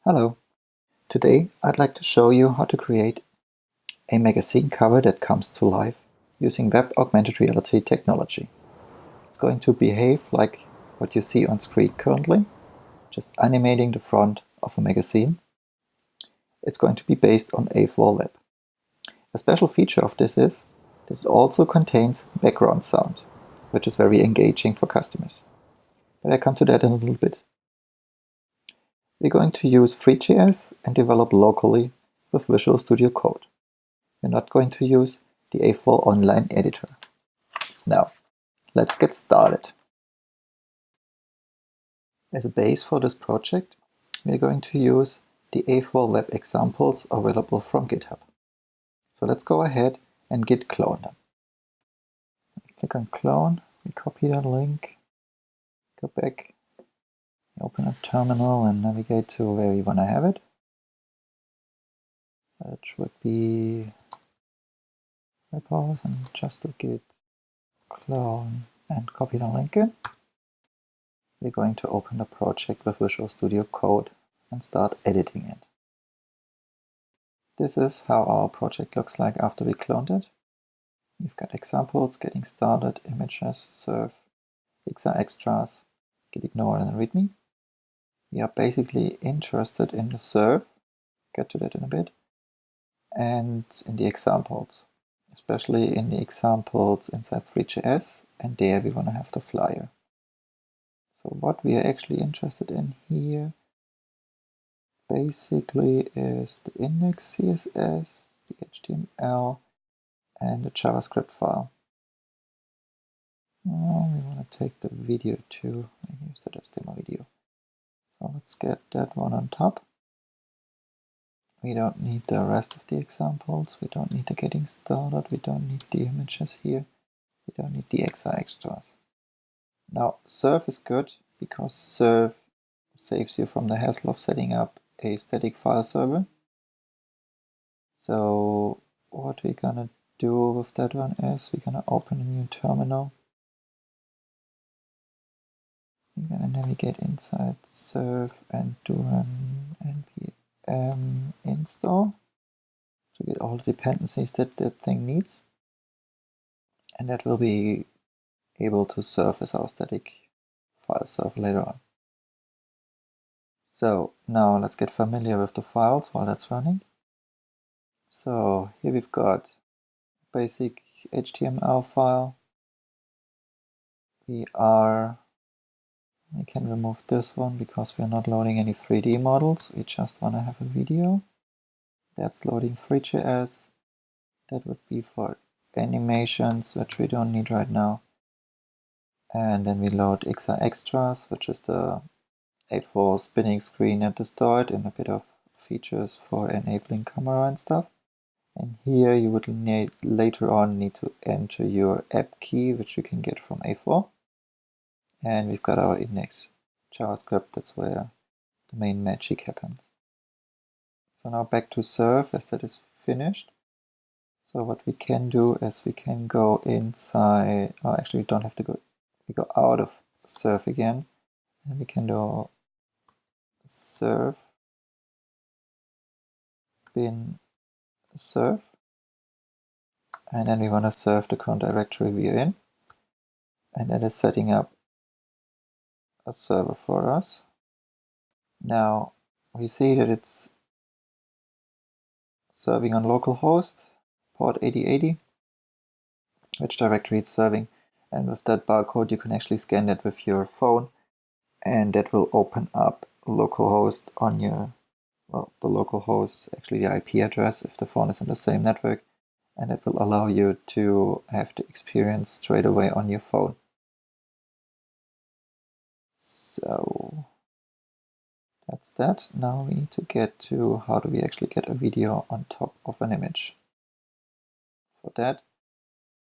Hello. Today I'd like to show you how to create a magazine cover that comes to life using web augmented reality technology. It's going to behave like what you see on screen currently, just animating the front of a magazine. It's going to be based on 8thWall web. A special feature of this is that it also contains background sound, which is very engaging for customers. But I come to that in a little bit. We're going to use threeJS and develop locally with VisualStudio Code. We're not going to use the 8thWall online editor. Now, let's get started. As a base for this project, we're going to use the 8thWall web examples available from GitHub. So let's go ahead and git clone them. Click on clone, we copy that link, go back, open a terminal and navigate to where we want to have it. That would be repos and just to git clone and copy the link in. We're going to open the project with VisualStudio Code and start editing it. This is how our project looks like after we cloned it. We've got examples, getting started, images, serve, XR extras, git ignore and readme. We are basically interested in the serve, get to that in a bit, and in the examples, especially in the examples inside threeJS, and there we want to have the flyer. So what we are actually interested in here basically is the index CSS, the HTML, and the JavaScript file. Oh, we want to take the video too. Here's the HTML video. So let's get that one on top. We don't need the rest of the examples. We don't need the getting started. We don't need the images here. We don't need the XR extras. Now, serve is good because serve saves you from the hassle of setting up a static file server. So what we're gonna do with that one is we're gonna open a new terminal. We're gonna navigate inside serve and do an npm install to get all the dependencies that that thing needs. And that will be able to serve as our static file server later on. So now let's get familiar with the files while that's running. So here we've got basic HTML file. We can remove this one because we're not loading any 3D models. We just want to have a video. That's loading threeJS. That would be for animations, which we don't need right now. And then we load XR extras, which is the 8thWall spinning screen at the start and a bit of features for enabling camera and stuff. And here you would later on need to enter your app key, which you can get from 8thWall. And we've got our index JavaScript, that's where the main magic happens. So now back to serve as that is finished. So what we can do is we can go inside, actually we don't have to go, we go out of serve again, and we can do serve bin serve, and then we want to serve the current directory we're in, and that is setting up a server for us. Now we see that it's serving on localhost port 8080, which directory it's serving, and with that barcode you can actually scan that with your phone, and that will open up localhost on your, well, the localhost, actually the IP address if the phone is on the same network, and it will allow you to have the experience straight away on your phone. So that's that. Now we need to get to how do we actually get a video on top of an image. For that,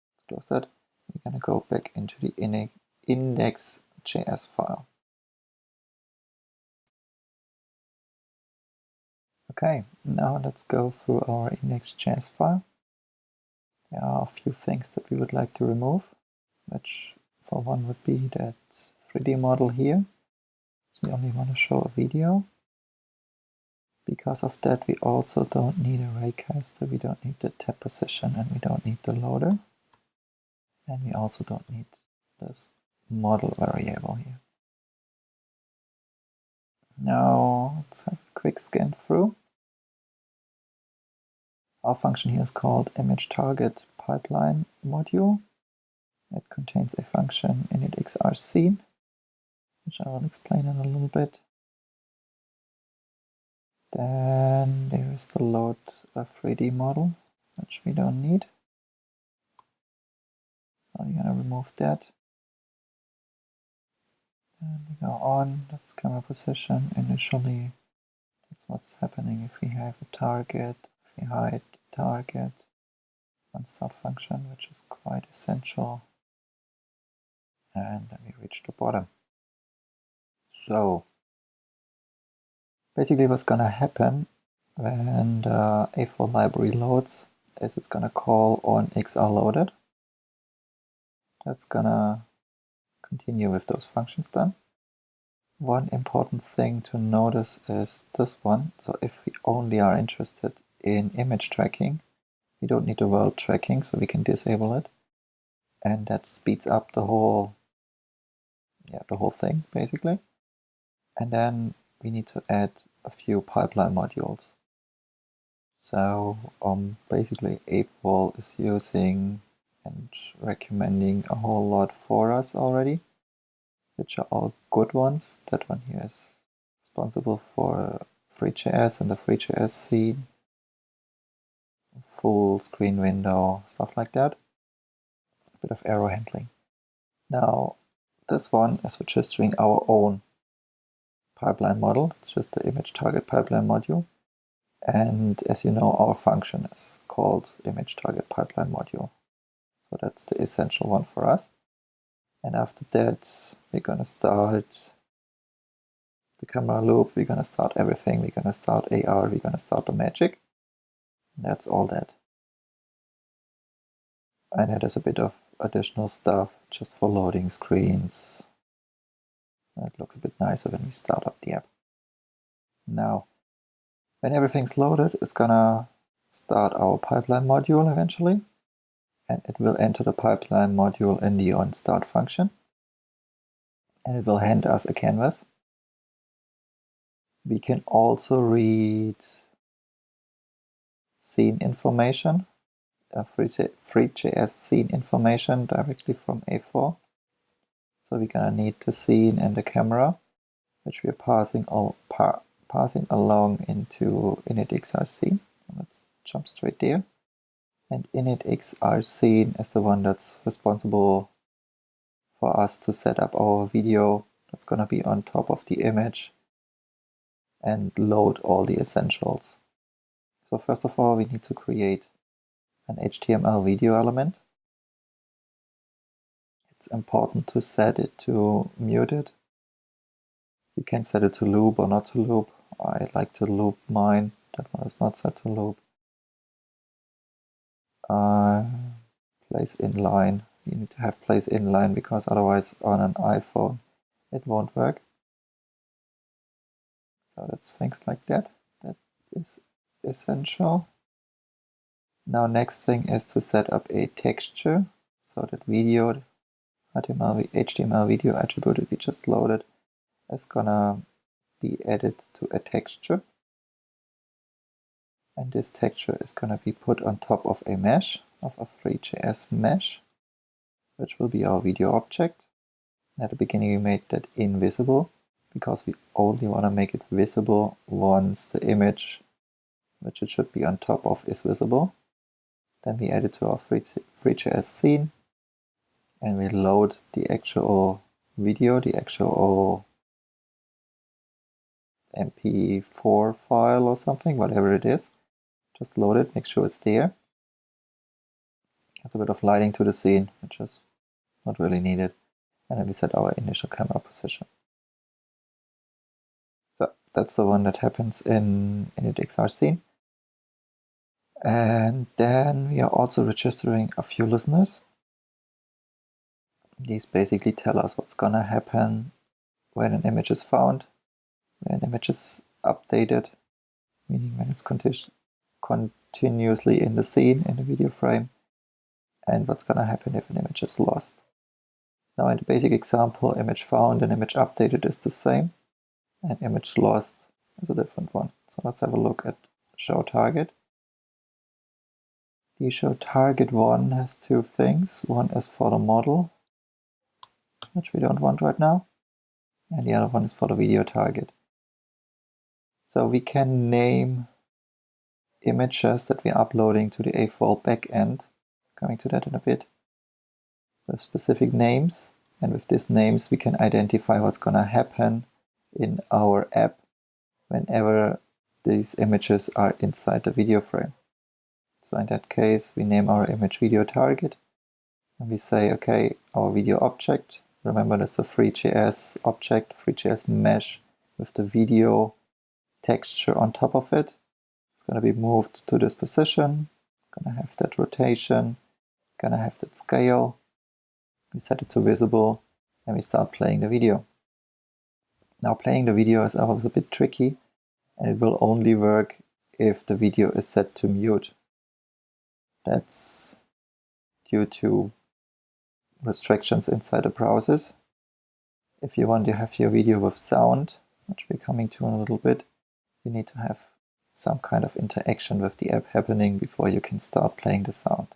let's close that. We're going to go back into the index.js file. Okay, now let's go through our index.js file. There are a few things that we would like to remove, which for one would be that 3D model here. So we only want to show a video. Because of that, we also don't need a raycaster, we don't need the tab position, and we don't need the loader. And we also don't need this model variable here. Now let's have a quick scan through. Our function here is called image target pipeline module. It contains a function initxrScene, which I will explain in a little bit. Then there is the load a 3D model, which we don't need. So we're going to remove that. And we go on, that's camera position. Initially, that's what's happening if we have a target, if we hide the target. One start function, which is quite essential. And then we reach the bottom. So, basically what's going to happen when the 8thWall library loads is it's going to call on xrloaded. That's going to continue with those functions then. One important thing to notice is this one. So if we only are interested in image tracking, we don't need the world tracking, so we can disable it. And that speeds up the whole thing basically. And then we need to add a few pipeline modules. So basically 8thWall is using and recommending a whole lot for us already, which are all good ones. That one here is responsible for threeJS and the threeJS scene, full screen window, stuff like that. A bit of error handling. Now this one is registering our own pipeline model. It's just the image target pipeline module. And as you know, our function is called image target pipeline module. So that's the essential one for us. And after that, we're going to start the camera loop, we're going to start everything, we're going to start AR, we're going to start the magic. And that's all that. And it is a bit of additional stuff just for loading screens. It looks a bit nicer when we start up the app. Now, when everything's loaded, it's gonna start our pipeline module eventually, and it will enter the pipeline module in the onStart function, and it will hand us a canvas. We can also read scene information, threeJS scene information directly from 8thWall. So we're gonna need the scene and the camera, which we are passing along into initxrScene. Let's jump straight there. And initxrScene is the one that's responsible for us to set up our video that's going to be on top of the image and load all the essentials. So first of all, we need to create an HTML video element. It's important to set it to muted. You can set it to loop or not to loop. I like to loop mine. That one is not set to loop. Place inline. You need to have place inline because otherwise on an iPhone it won't work. So that's things like that. That is essential. Now next thing is to set up a texture. So that video, HTML video attribute that we just loaded is gonna be added to a texture. And this texture is gonna be put on top of a mesh, of a threeJS mesh, which will be our video object. And at the beginning we made that invisible because we only want to make it visible once the image, which it should be on top of, is visible. Then we add it to our threeJS scene and we load the actual video, the actual MP4 file or something, whatever it is. Just load it, make sure it's there. There's a bit of lighting to the scene, which is not really needed. And then we set our initial camera position. So that's the one that happens in initxrScene. And then we are also registering a few listeners. These basically tell us what's gonna happen when an image is found, when an image is updated, meaning when it's continuously in the scene, in the video frame, and what's going to happen if an image is lost. Now in the basic example, image found and image updated is the same, and image lost is a different one. So let's have a look at show target. The show target one has two things. One is for the model, which we don't want right now, and the other one is for the video target. So we can name images that we're uploading to the 8thWall backend, coming to that in a bit, with specific names, and with these names we can identify what's going to happen in our app whenever these images are inside the video frame. So in that case, we name our image video target, and we say, okay, our video object, remember that's the threeJS object, threeJS mesh with the video texture on top of it. It's going to be moved to this position, going to have that rotation, going to have that scale. We set it to visible, and we start playing the video. Now playing the video is always a bit tricky, and it will only work if the video is set to mute. That's due to restrictions inside the browsers. If you want to have your video with sound, which we're coming to in a little bit, you need to have some kind of interaction with the app happening before you can start playing the sound.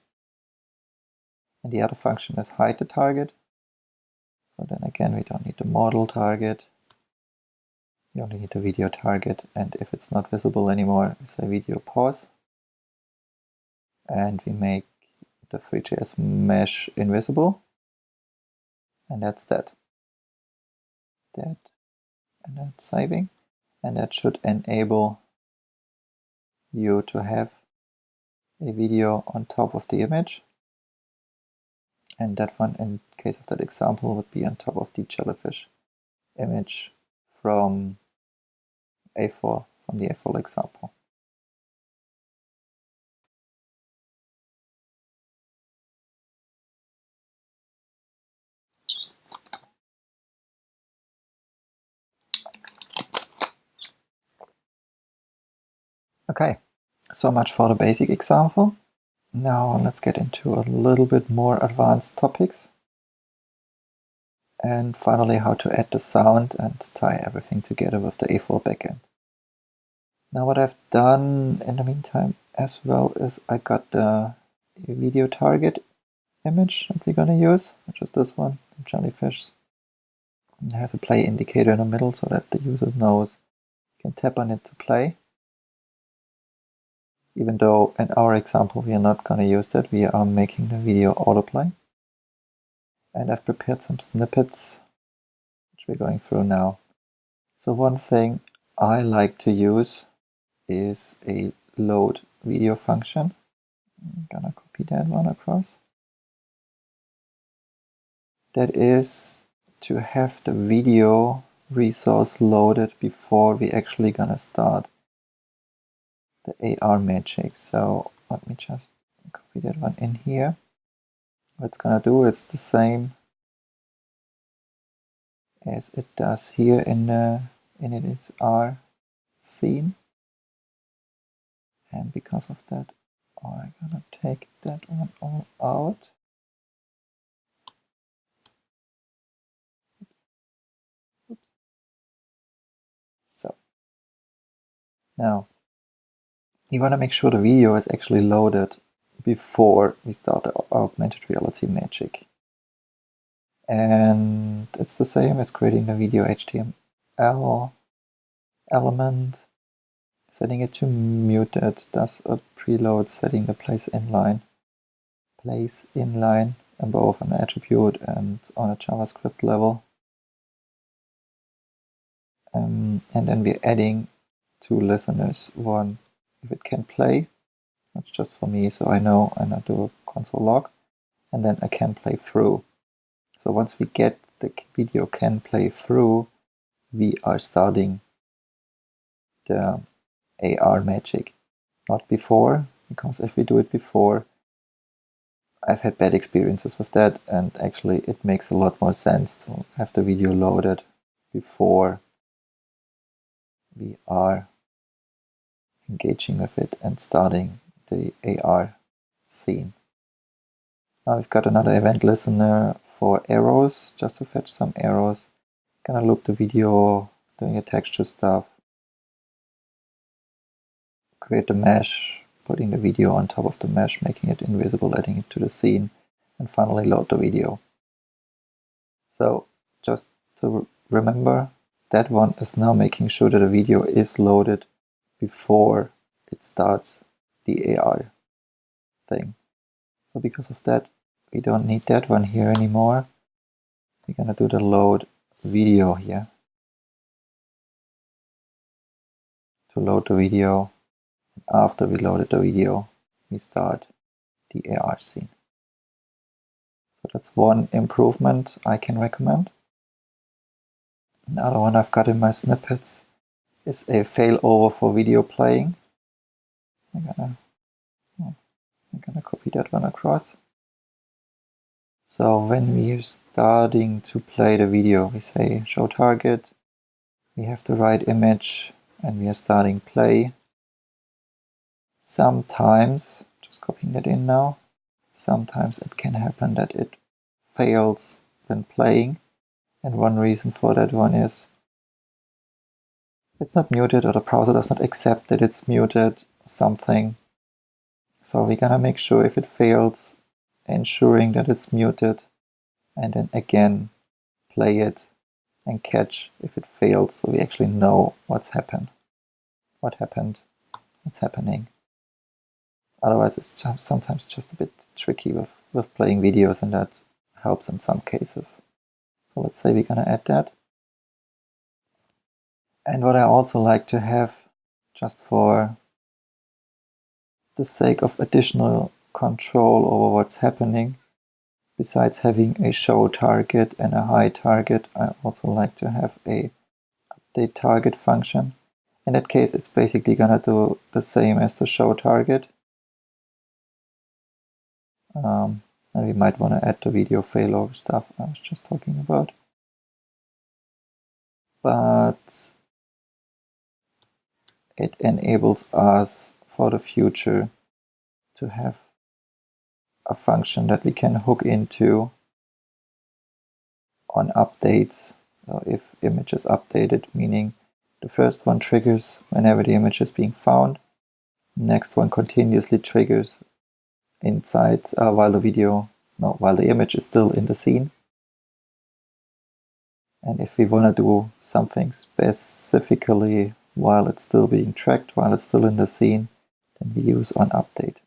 And the other function is hide the target. So then again, we don't need the model target. We only need the video target, and if it's not visible anymore, we say video pause. And we make the threeJS mesh invisible. And that's that. And then saving. And that should enable you to have a video on top of the image. And that one, in case of that example, would be on top of the jellyfish image from the 8thWall example. Okay, so much for the basic example. Now let's get into a little bit more advanced topics. And finally, how to add the sound and tie everything together with the 8thWall backend. Now what I've done in the meantime as well is I got the video target image that we're going to use, which is this one, jellyfish. It has a play indicator in the middle so that the user knows you can tap on it to play. Even though in our example we are not going to use that, we are making the video autoplay. And I've prepared some snippets which we're going through now. So one thing I like to use is a load video function. I'm gonna copy that one across. That is to have the video resource loaded before we actually gonna start the AR magic. So let me just copy that one in here. What it's gonna do, it's the same as it does here in its R scene. And because of that, I'm gonna take that one all out. Oops. So now you want to make sure the video is actually loaded before we start the augmented reality magic. And it's the same as creating the video HTML element, setting it to muted, does a preload, setting the place inline both on the attribute and on a JavaScript level. And then we're adding two listeners. One, if it can play, that's just for me, so I know, and I do a console log, and then I can play through. So once we get the video can play through, we are starting the AR magic. Not before, because if we do it before, I've had bad experiences with that, and actually it makes a lot more sense to have the video loaded before we are engaging with it and starting the AR scene. Now we've got another event listener for arrows, just to fetch some arrows. Gonna loop the video, doing the texture stuff, create the mesh, putting the video on top of the mesh, making it invisible, adding it to the scene, and finally load the video. So just to remember, that one is now making sure that the video is loaded before it starts the AR thing. So because of that, we don't need that one here anymore. We're gonna do the load video here to load the video. After we loaded the video, we start the AR scene. So that's one improvement I can recommend. Another one I've got in my snippets is a failover for video playing. I'm gonna copy that one across. So when we're starting to play the video, we say show target, we have the right image, and we are starting play. Sometimes, just copying that in now, sometimes it can happen that it fails when playing. And one reason for that one is it's not muted, or the browser does not accept that it's muted, something. So we're gonna make sure if it fails, ensuring that it's muted, and then again play it and catch if it fails, so we actually know what's happened, what's happening. Otherwise it's sometimes just a bit tricky with playing videos, and that helps in some cases. So let's say we're gonna add that. And what I also like to have, just for the sake of additional control over what's happening, besides having a show target and a hide target, I also like to have a update target function. In that case, it's basically gonna do the same as the show target. And we might want to add the video failover stuff I was just talking about. But it enables us for the future to have a function that we can hook into on updates. So if image is updated, meaning the first one triggers whenever the image is being found, the next one continuously triggers inside while the image is still in the scene. And if we want to do something specifically while it's still being tracked, while it's still in the scene, then we use on update.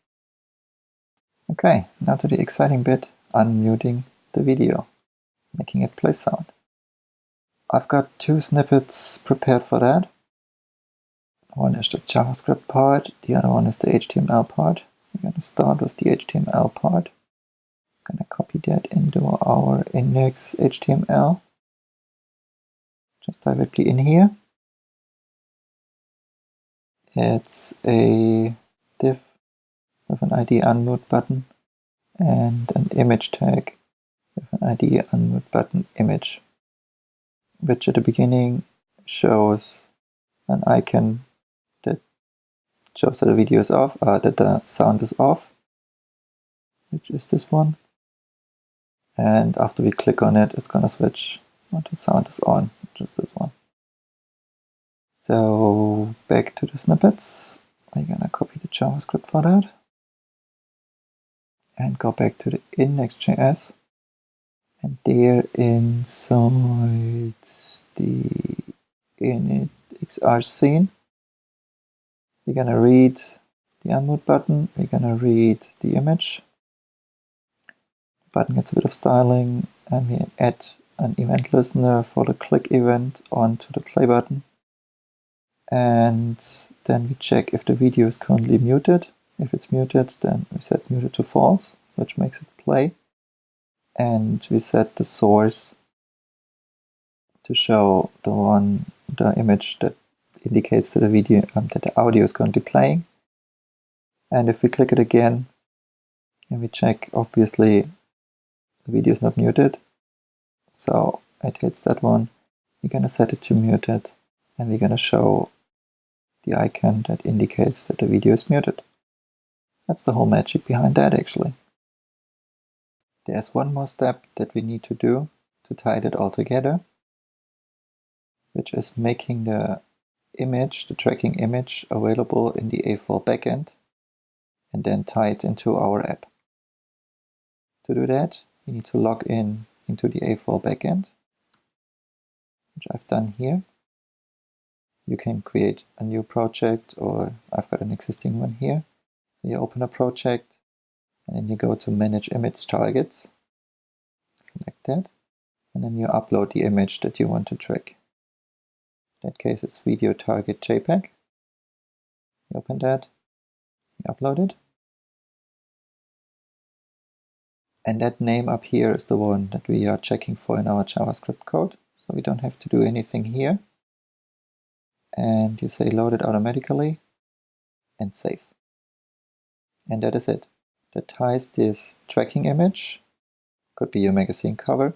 Okay, now to the exciting bit, unmuting the video, making it play sound. I've got two snippets prepared for that. One is the JavaScript part, the other one is the HTML part. We're going to start with the HTML part. I'm going to copy that into our index HTML. Just directly in here. It's a div with an ID unmute button and an image tag with an ID unmute button image, which at the beginning shows an icon that shows that the video is off, that the sound is off, which is this one. And after we click on it, it's going to switch onto sound is on, which is this one. So back to the snippets. We're going to copy the JavaScript for that. And go back to the index.js. And there inside the init.xr scene, we're going to read the unmute button. We're going to read the image. The button gets a bit of styling. And we add an event listener for the click event onto the play button. And then we check if the video is currently muted. If it's muted, then we set muted to false, which makes it play. And we set the source to show the image that indicates that the audio is currently playing. And if we click it again and we check, obviously the video is not muted, so it hits that one. We're going to set it to muted, and we're going to show the icon that indicates that the video is muted. That's the whole magic behind that, actually. There's one more step that we need to do to tie it all together, which is making the image, the tracking image, available in the 8thWall backend and then tie it into our app. To do that, we need to log in into the 8thWall backend, which I've done here. You can create a new project, or I've got an existing one here. You open a project and then you go to Manage Image Targets, select that, and then you upload the image that you want to track. In that case, it's video target JPEG. You open that, you upload it. And that name up here is the one that we are checking for in our JavaScript code. So we don't have to do anything here. And you say load it automatically and save. And that is it. That ties this tracking image, could be your magazine cover,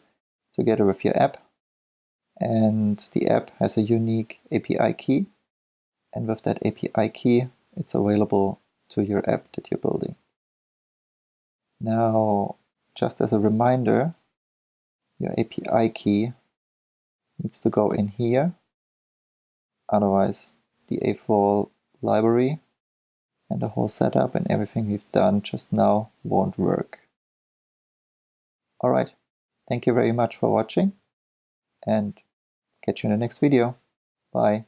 together with your app. And the app has a unique API key. And with that API key, it's available to your app that you're building. Now, just as a reminder, your API key needs to go in here. Otherwise, the 8thWall library and the whole setup and everything we've done just now won't work. Alright, thank you very much for watching and catch you in the next video. Bye.